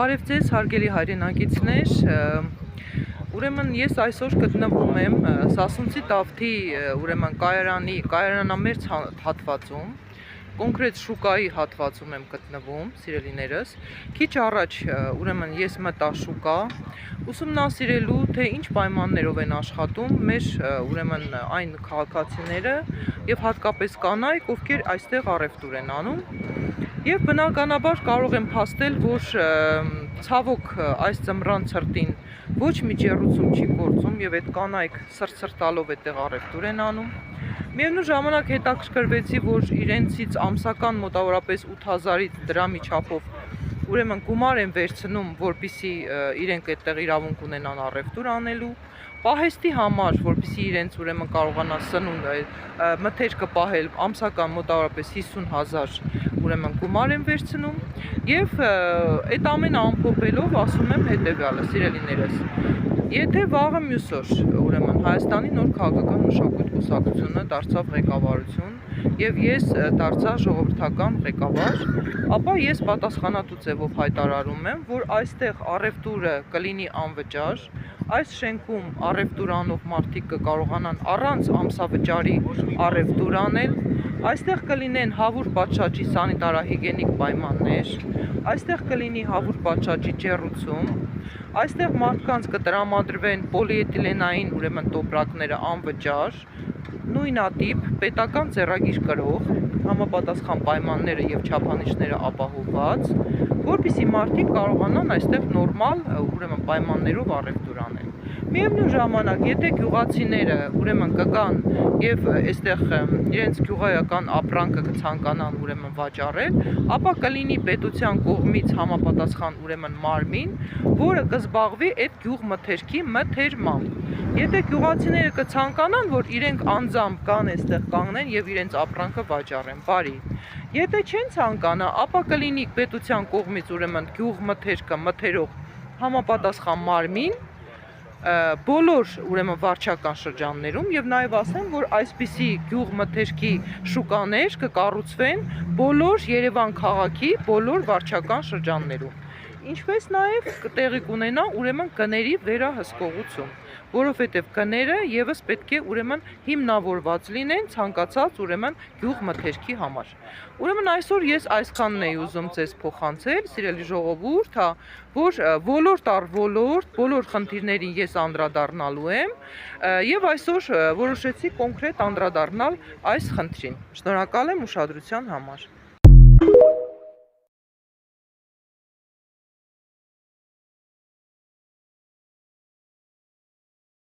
Բարև ձեզ, հարգելի հայրենակիցներ, ուրեմն ես այսօր գտնվում եմ Սասունցի Տավթի կայարանամերձ հատվածում, կոնկրետ շուկայի հատվածում եմ գտնվում, սիրելիներս։ Քիչ առաջ ուրեմն ես մտա շուկա, ուսումնասիրելու, թե ինչ պայմաններով են աշխատում մեր ուրեմն այն քաղաքացիները եւ հատկապես կանայք, ովքեր այստեղ առևտուր են անում։ Եվ բնականաբար կարող եմ փաստել, որ ցավոք այս ձմռան ցրտին ոչ մի ջեռուցում չի գործում եւ այդ կանայք սրտալով այդտեղ առևտուր են անում։ Միևնույն ժամանակ հետաքրքրվեցի, որ իրենցից ամսական մոտավորապես 8000 դրամի չափով ուրեմն գումար են վերցնում, որպեսզի իրենք այդտեղ իրավունք ունենան առևտուր անելու, պահեստի համար, որպեսզի իրենց ուրեմն կարողանան սնունդ մթերքը պահել, ամսական մոտավորապես 50000 ուրեմն գումար են վերցնում եւ այդ ամենը ամփոփելով ասում եմ հետեւյալը, սիրելիներս, եթե վաղը մյուս օր ուրեմն Հայաստանի նոր քաղաքական մշակույթ կուսակցությունը դարձավ ղեկավարություն եւ ես դարձա ժողովրդական ղեկավար, ապա ես պատասխանատու ձևով հայտարարում եմ, որ այստեղ առևտուրը կլինի անվճար, այս շենքում առևտուր անող մարդիկ կկարողանան առանց ամսավճարի առևտուր անել, այստեղ կլինեն հավուր պատշաճի սանիտարահիգիենիկ պայմաններ, այստեղ կլինի հավուր պատշաճի ջեռուցում, այստեղ մարդկանց կտրամադրվեն պոլիէթիլենային ուրեմն տոպրակները անվճար, նույնատիպ պետական ձեռագիր կրող, համապատասխան պայմանները եւ չափանիշները ապահովված, որպեսզի մարդիկ կարողանան այստեղ նորմալ ուրեմն պայմաններով առևտուր անել։ Միևնույն ժամանակ, եթե գյուղացիները ուրեմն կգան եւ այստեղ իրենց գյուղայական ապրանքը կցանկանան ուրեմն վաճառել, ապա կլինի պետության կողմից համապատասխան ուրեմն մարմին, որը կզբաղվի այդ գյուղմթերքի մթերմամբ։ Եթե գյուղացիները կցանկանան, որ իրենք անձամբ կան այստեղ կանգնեն եւ իրենց ապրանքը վաճառեն, բարի։ Եթե չեն ցանկանա, ապա կլինի պետության կողմից ուրեմն գյուղմթերքը մթերող համապատասխան մարմին բոլոր ուրեմն վարչական շրջաններում եւ նաեւ ասեմ, որ այսպիսի գյուղմթերքի շուկաներ կկառուցվեն բոլոր Երևան քաղաքի բոլոր վարչական շրջաններում, ինչպես նաեւ տեղի կունենա ուրեմն գների վերահսկողություն, որովհետեւ գները եւս պետք է ուրեմն հիմնավորված լինեն ցանկացած ուրեմն գյուղմթերքի համար։ Ուրեմն այսօր ես այսքանն էի ուզում ձեզ փոխանցել, սիրելի ժողովուրդ, որ ոլորտ առ ոլորտ բոլոր խնդիրներին ես անդրադառնալու եմ եւ այսօր որոշեցի կոնկրետ անդրադառնալ այս խնդրին։ Շնորհակալ եմ ուշադրության համար։